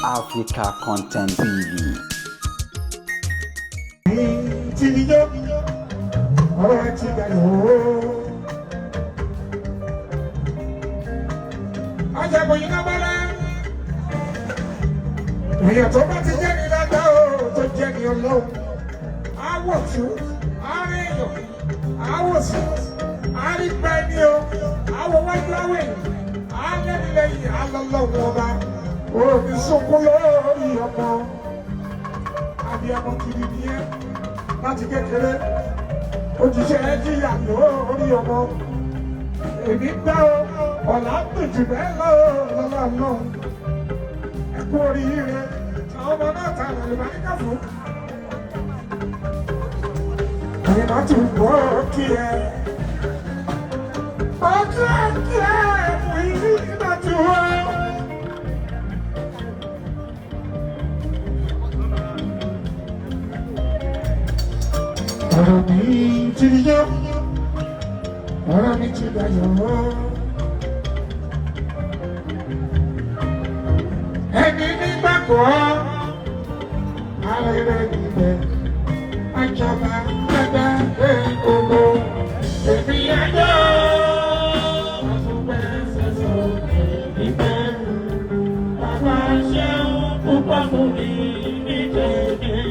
Africa Content TV. Èèyàn tó bá ti jẹ́ ní dáadáa o tó jẹ́ ní ọlọ́run á wọ̀ tí ó á rí èèyàn á wọ̀ sí á rí pẹ́ ní o á wọ wájú àwẹ̀ á lẹ́nu lẹ́yìn á lọ́lọ́run ọba òní sunkún lórí ọmọ abiyamọ kiri nìyẹn láti kékeré òjíṣẹ́ ẹ jìyà lórí ọmọ èmi gbá o ọ̀là gbèjì bẹ́ẹ̀ lọ́wọ́ náà. Ẹkú oríire àwọn ọmọ náà ta àlùbá ní káfó. Ẹ̀yin máa tún bọ́ kí ẹ. Ọjọ́ kí ẹ fún ìlú ìgbà tí wọ́n. Ọ̀rọ̀ mi ti yọ, ọ̀rọ̀ mi ti dayọ̀. Ẹni nígbàgbọ́ arẹrẹ níbẹ̀ àjọba gbẹgbẹ gbogbo èmi ẹjọ́ àtúgbẹ́ sẹ́sọ ìgbẹ́ bàbá ṣeun púpọ̀ fún mi nídìí.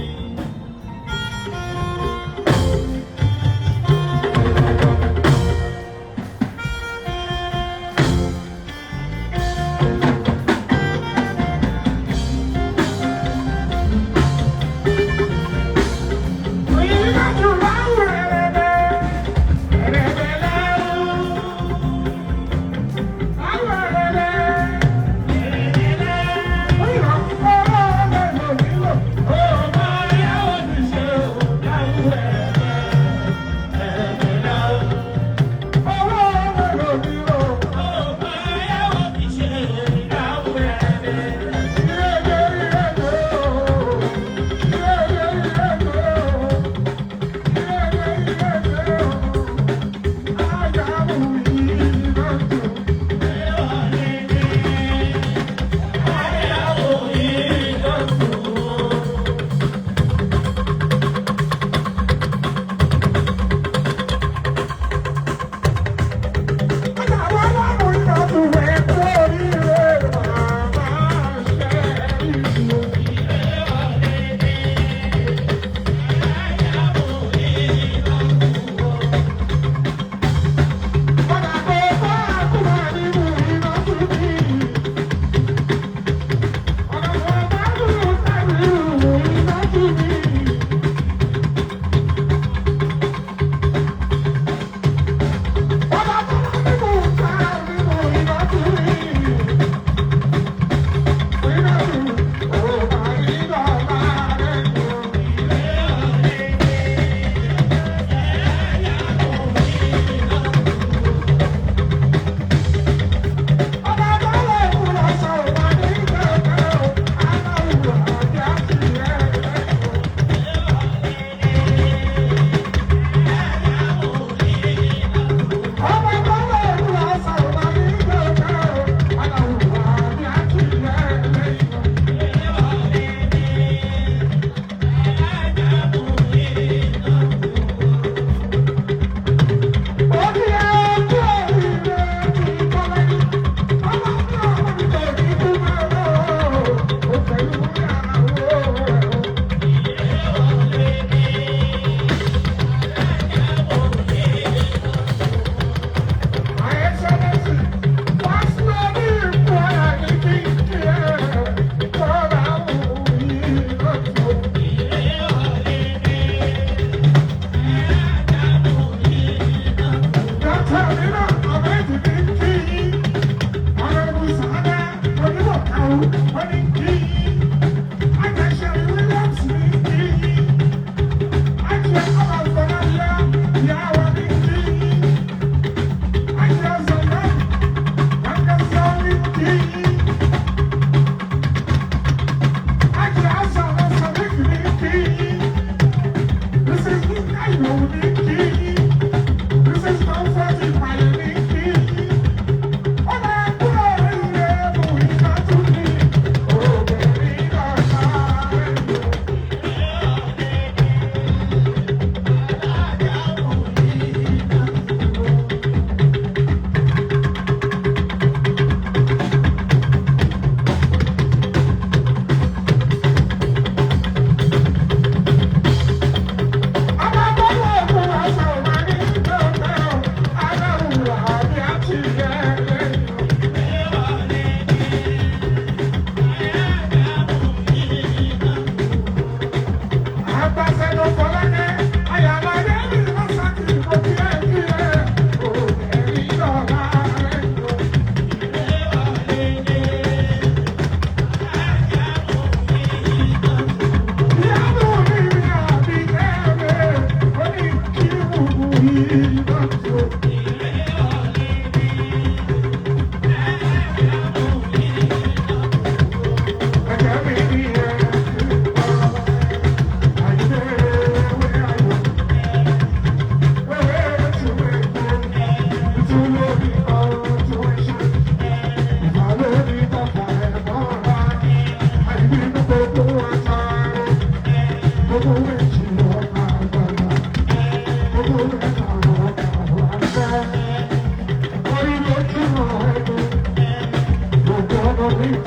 Sorry.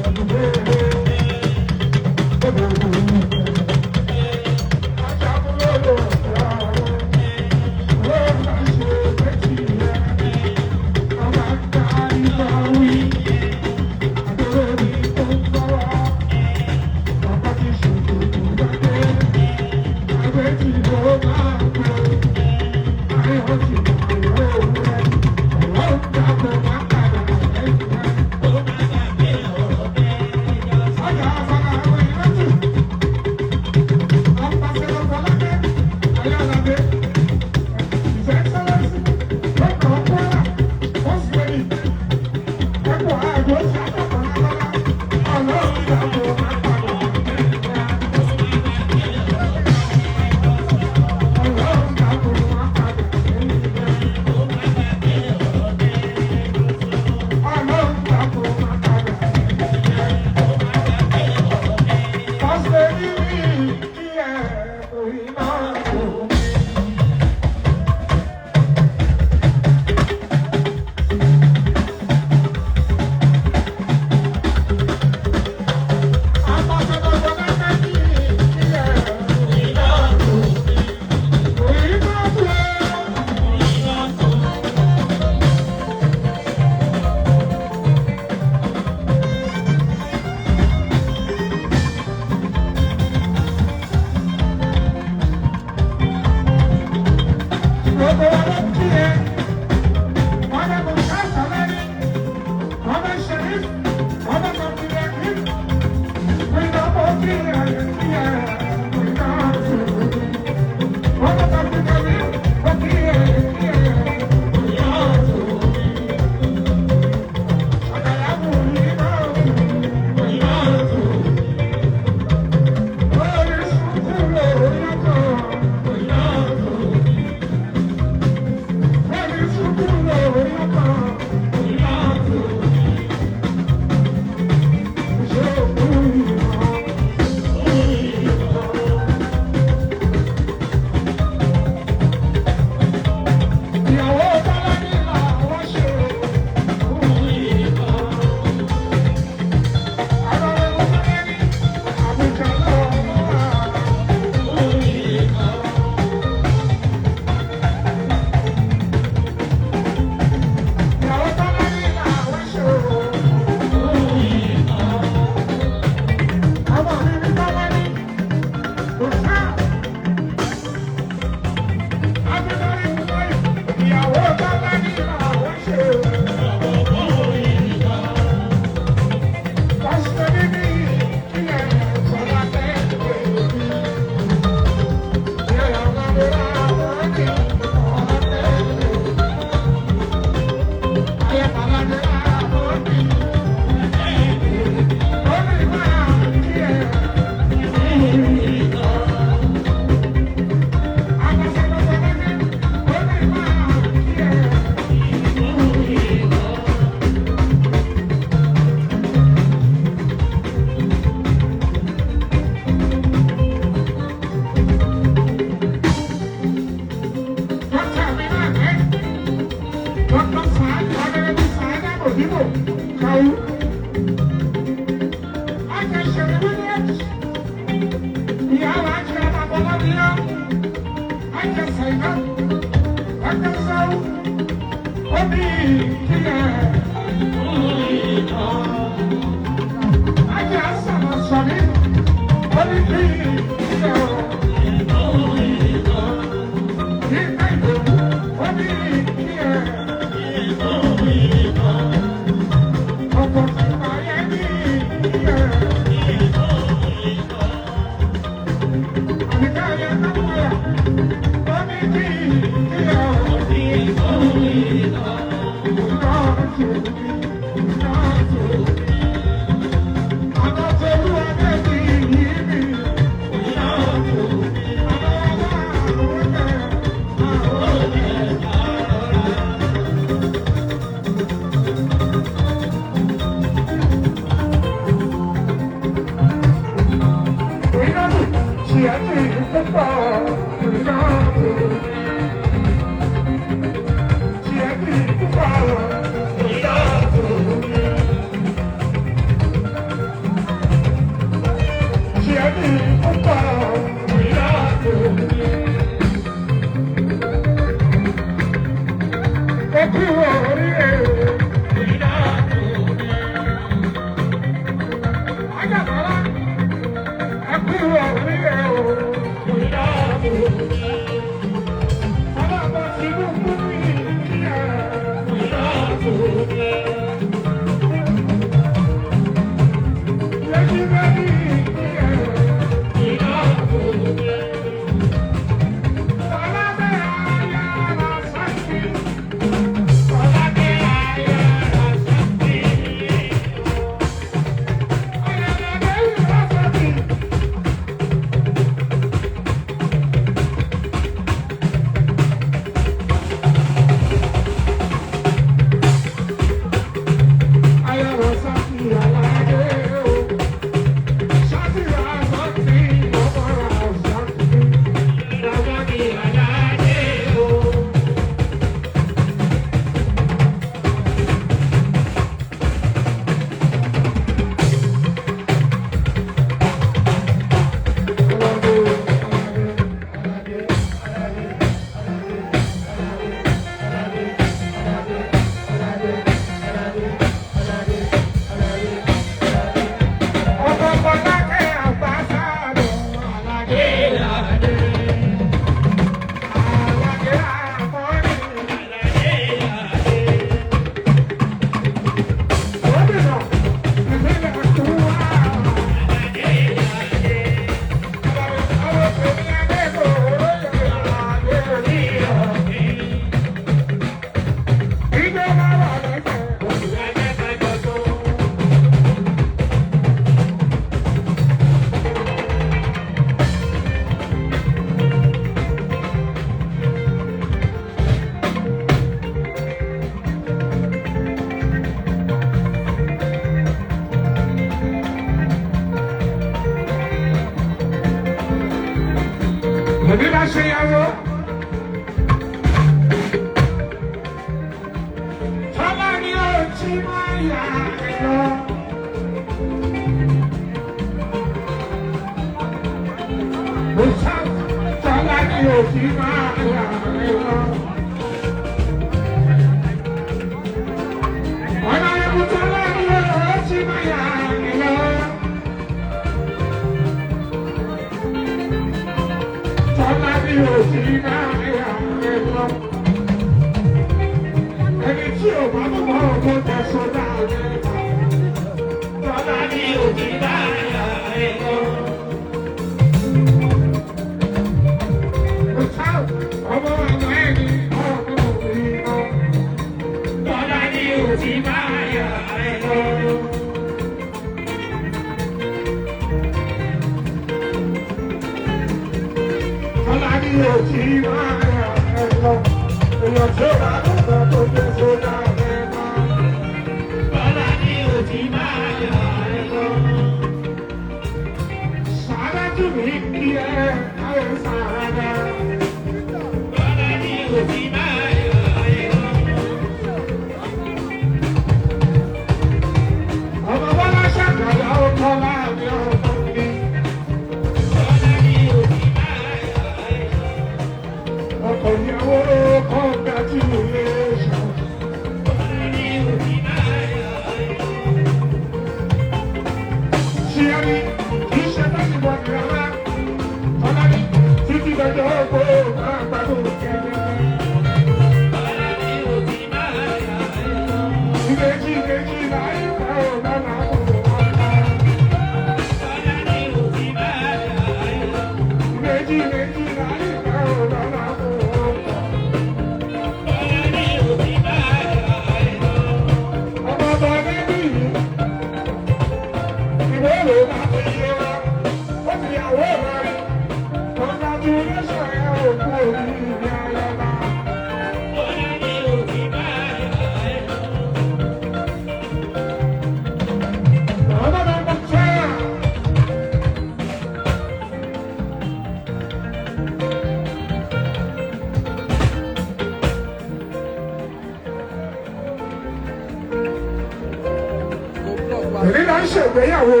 ń ṣègbéyàwó.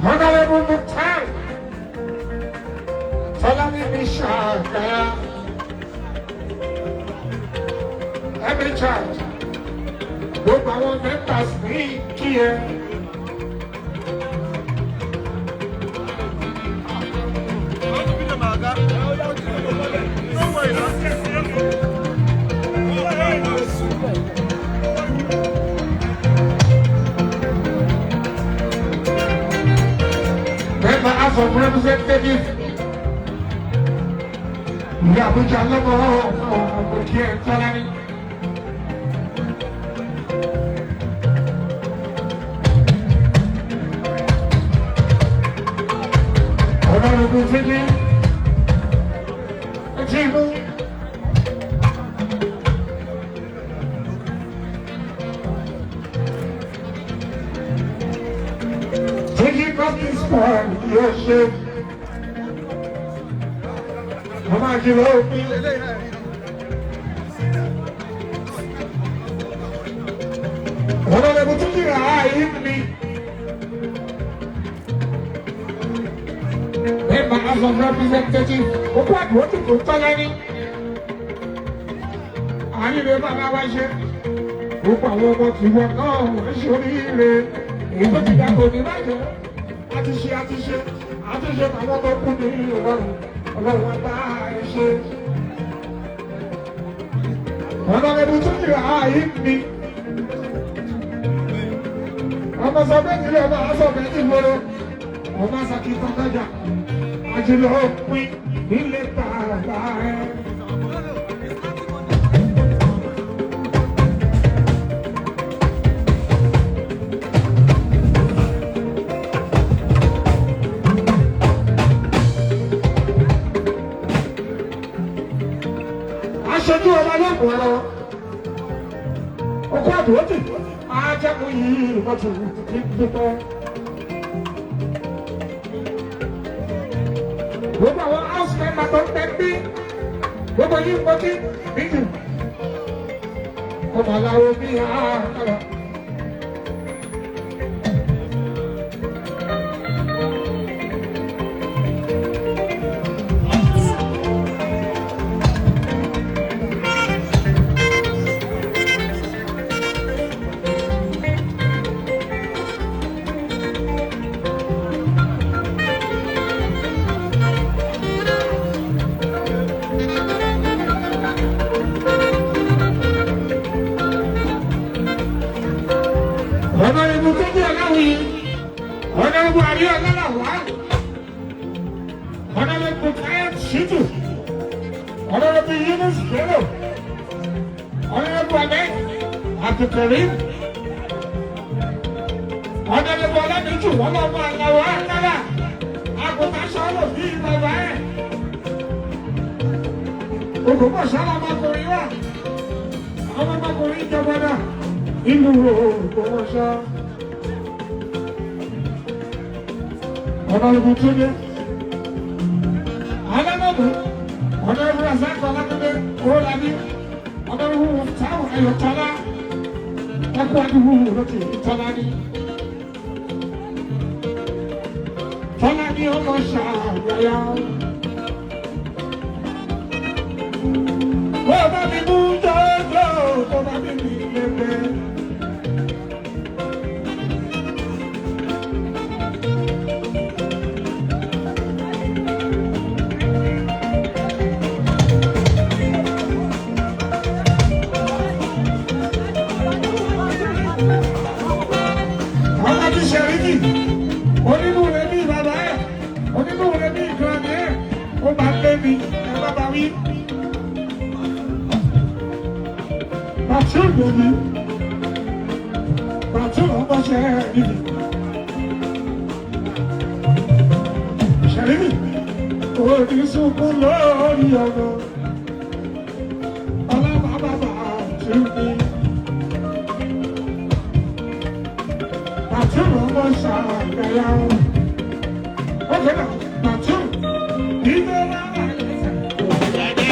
Honorable Mukhtar Fọlábí mi ṣàgbáyà every child gbogbo àwọn members ní kí ẹ. Member House of Representatives ní Abuja lọ́wọ́ òkè Tọ́lání. Honorable Fiji, Ajibu, Fiji Baptist Squad, Yosef, Mama Jilo, Honorable Fiji, Member House of Representatives, gbogbo àdúgbò tí kò tọ́lá ní. Ànílé bàbá wa ṣe. Gbogbo àwọn ọmọ tí wọ́n náà wọ́n ṣe oríire. Èyí tó ti dàgbò ní bàjẹ́. Àtiṣe àwọn ọmọ kú ní Ọlọ́run. Ọlọ́run bá ẹ ṣe. Honorable tó yẹ ààyè mi. Ọmọ sọ bẹ́ẹ̀ nílé ọmọ aṣọ bẹ́ẹ̀ ní ìgboro. Ọmọ sàkìtàn lọ́jà. Àjùlọ òpin nílé bàbá ẹ. Aṣojú ọba lọ́gùn ọ̀rọ̀ ọkọ̀ àdúrótì ajágun yìí lọ́tún ní pípẹ́. Gbogbo àwọn house member tó ń tẹ́ bí gbogbo yìí mọ́ kí bíjù ọmọ aláwọ̀ bí àkàrà. Honorable Tọ́jú Aláwìyí, Honorable Àríyá Ọlọ́làwá, Honorable Kayat Shitu, Honorable Yunus Bello, Honorable Ahmed Abdulkarim, Honorable Ọlámíjù Ọlọ́mọ Àlàwọ̀ Àkàrà, àgùntàn sọ̀rọ̀ bí bàbá ẹ̀. Ògùnbọ̀sọ́ ọmọkùnrin wà, àwọn ọmọkùnrin ìjọba náà. Ìlú Ògbómọ̀ṣọ́. Honorable Túndé. Alámọ̀dù. Honorable Razak Ọlámídé Owólabí. Honorable Muftau Ayọ̀tọ́lá. Ẹkú àdúgbò lókè Tọ́lá ní. Tọ́lá ní ọmọ ṣàgbáyà. Bó bá mi mú jọ́jọ́, bó bá mi mú lẹ́gbẹ̀ẹ́. Onímúre bí bàbá ẹ̀, onímúre bí ìgbàgbé ẹ̀, ó bá lé mi, ẹ bá bá wí. Bàtú lèmi, bàtú ọmọṣẹ́ níbi. Ṣẹ̀rímì, òní sunkún lórí ọ̀nà, ọlọ́mọ bàbá tún ní. Bàtú ọmọṣàgbẹ̀yà, ó kẹ́lá, bàtú, ìgbẹ́ wà láyé.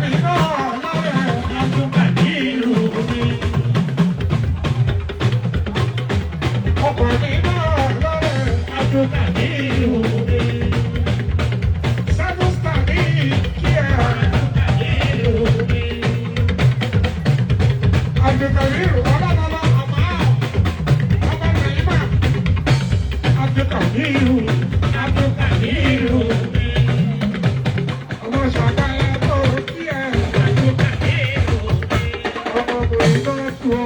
mi náà lọ́rẹ̀ àtúntà ní ìlú mi. Ọkọ̀ mi náà lọ́rẹ̀ àtúntà ní ìlú mi. Sẹ́fúnstà ní kí ẹ àtúntà ní ìlú mi. Àtúntà ní ìlú ọlọ́lọ́lọ́ ọmọ Nàìjíríà. Àtúntà ní ìlú. Àtúntà ní ìlú mi. Ọmọ ṣàgbáyé tó kí ẹ àtúntà ní ìlú mi. Ọmọbìnrin tó tó.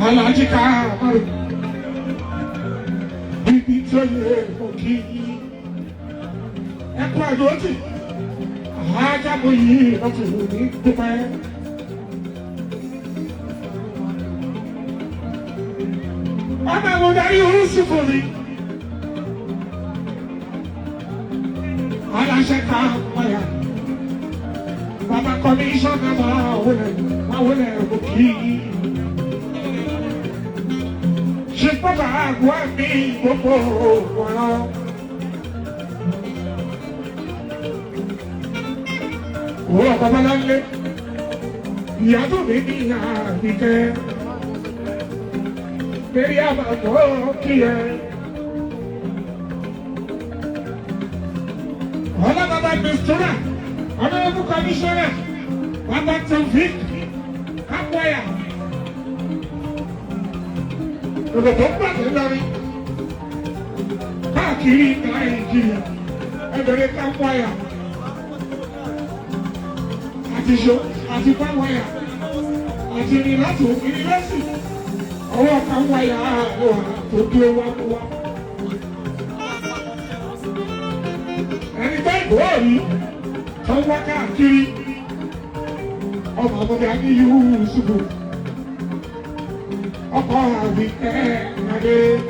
Alhaji Kamaru, bíbí tó yẹ òkì ẹ̀kọ́ àdótì, àjábọ̀ yìí lọ́tún ní dúpẹ́. Ọmọ ẹ̀wọ̀n darí oríṣi fún mi. Aláṣẹ Kamara, bàbá kọmíṣánná máa wọlé òkì. Ṣé bàbá àgọ́ mi gbogbo wọ̀rọ̀? Owó ọ̀pọ̀ bọ́lá lé, ìyá tó mi ní àbíkẹ́. Bẹ́ẹ̀ni àbàbọ̀ kí ẹ. Ọlá bàbá Mistura, ọlọ́wọ́ fún kọmíṣọ́nà, bàbá Taofik, Kápọ́yà. Òdòdó pàdé lórí káàkiri Nàìjíríà ẹgbẹ̀rẹ̀ Kápọ́yà àti ṣo àti Kápọ́yà àti rìn láti òkìrí lẹ́sì ọwọ́ Kápọ́yà àwọ̀ tó dúró wá. Ẹni bá ìgbọ́ rí tó wá káàkiri ọmọ ọmọdé á ní Yúsúfù. Ọkọ àbí ẹ̀ẹ́dẹ́.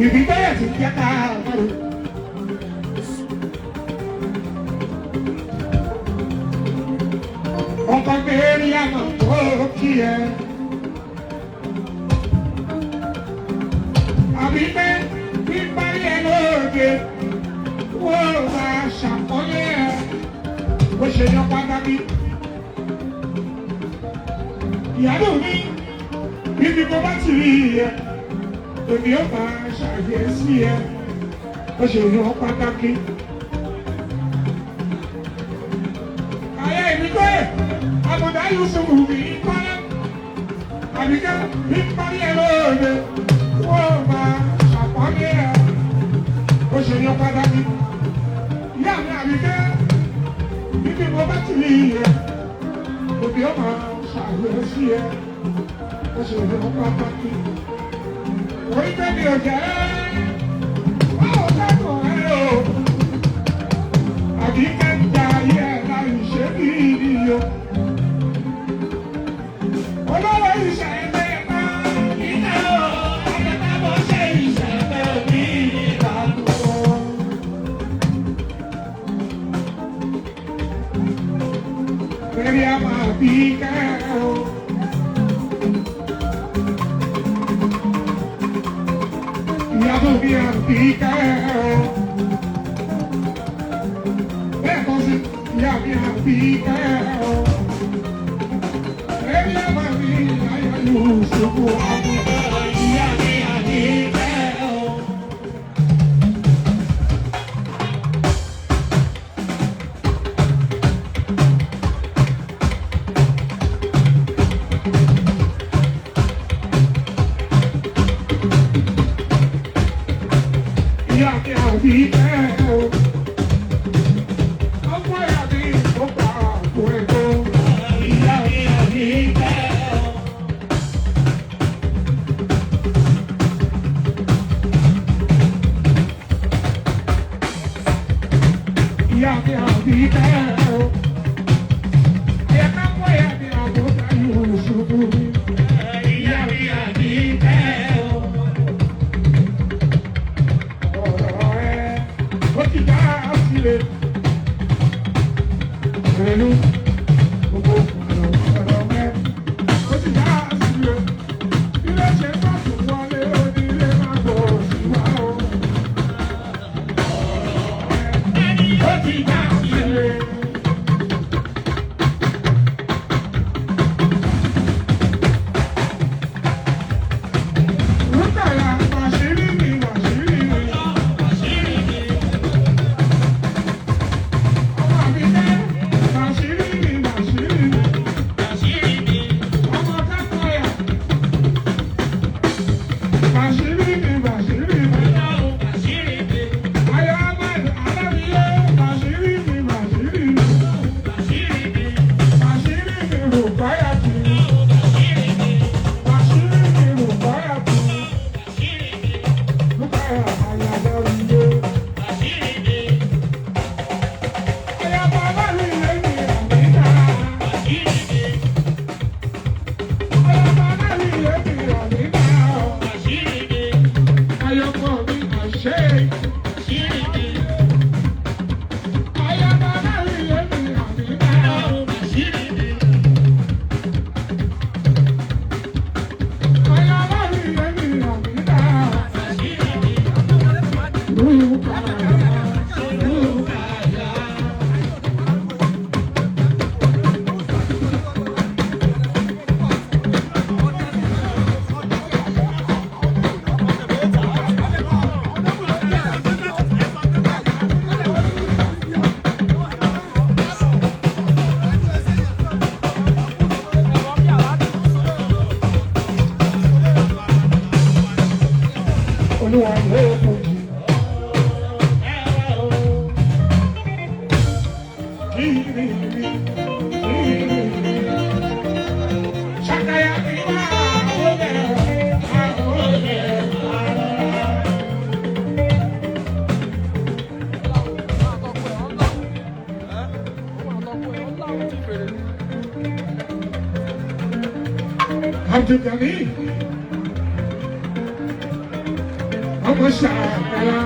Ìbí bẹ́ẹ̀ ti jẹ́ ká lọ́rùn. Ọkọ mẹ́rin àmọ̀ tó kí ẹ. Àbí bẹ́ẹ̀ bí parí ẹ lóde, wọ́n máa ṣàkọlé ẹ. Bó ṣe yan pàtàkì. Ìyàwó mi, bíbí mo bá ti rí ẹ, èmi ó máa ṣàyẹ̀sí ẹ, ó ṣe yan pàtàkì. Àyà ìbíkọ́ ẹ̀, àbọ̀dá Yúsúfù mi kọ́lá, àbíkẹ́ bí parí ẹ lóde, wọ́n máa ṣàpọ́nlé ẹ, ó ṣe yan pàtàkì. Ìyá mi àbíkẹ́, bíbí mo bá ti rí ẹ, èmi ó máa ṣàyẹ̀sí ẹ, ó ṣe yan pàtàkì. Orí tẹ́mi ò jẹ́ báwo lẹ́kọ̀ọ́ ẹ o, àbí kẹ́ńtà ayé ẹ̀ láì ṣe bí ìyó. Olówó ìṣẹ̀lẹ̀ máa ń iná o, àgbẹ̀tà bó ṣe ìṣẹ̀lẹ̀ bí ìlànà o. Bẹ́ẹ̀ni a máa bí kẹ́ o. Ìyàwó mi àbí kẹ́ o. ìyá mi àbí kẹ́ o. Ẹbí ọmọ mi ayọ̀lú ṣubú àbúrò ìyá mi àbí kẹ́ o. Ìyá mi àbí kẹ́ o. Ọmọ ìyá mi ó gbà àpò ẹ̀kọ́. Ìyá mi àbí kẹ́ o. Ìyá mi àbí kẹ́ o. Ìyá mi àbọ̀ ìyá mi àbọ̀ táyọ̀ ṣubú mi. Ìyá mi àbí kẹ́ o. Ọ̀rọ̀ ẹ̀ ó ti dá sílẹ̀. Pẹ̀lú gbogbo ọ̀rọ̀ ẹ̀ ó ti dá sílẹ̀. Ilé ṣe bá tún wọlé onílé máa bọ̀ sí wa o. Ó ti dá sílẹ̀. Rúkàyà màṣírí mi màṣírí mi. Ọmọ mi dé màṣírí mi màṣírí mi. Ọmọ Kákọ́yà màṣírí mi màṣírí mi. Ayọ̀ Ahmed Alábíyé màṣírí mi màṣírí mi. Màṣírí mi Rùkáyàtì. Màṣírí mi Rùkáyàtì. Rúkàyà Alábíyé. Ayọ̀ Alábíyé mi Àmínà. Ayọ̀ Alábíyé mi Àmínà. Ayọ̀kọ̀ mi àṣẹ. Ayọ̀ Alábíyé mi Àmínà. Ayọ̀ Alábíyé mi Àmínà. Rúkàyà, Rúkàyà. Olúwa ló kù jù. Ṣàkàyà mi máa wọlé àwọlé Abdulgani ọmọ Ṣàkàyà.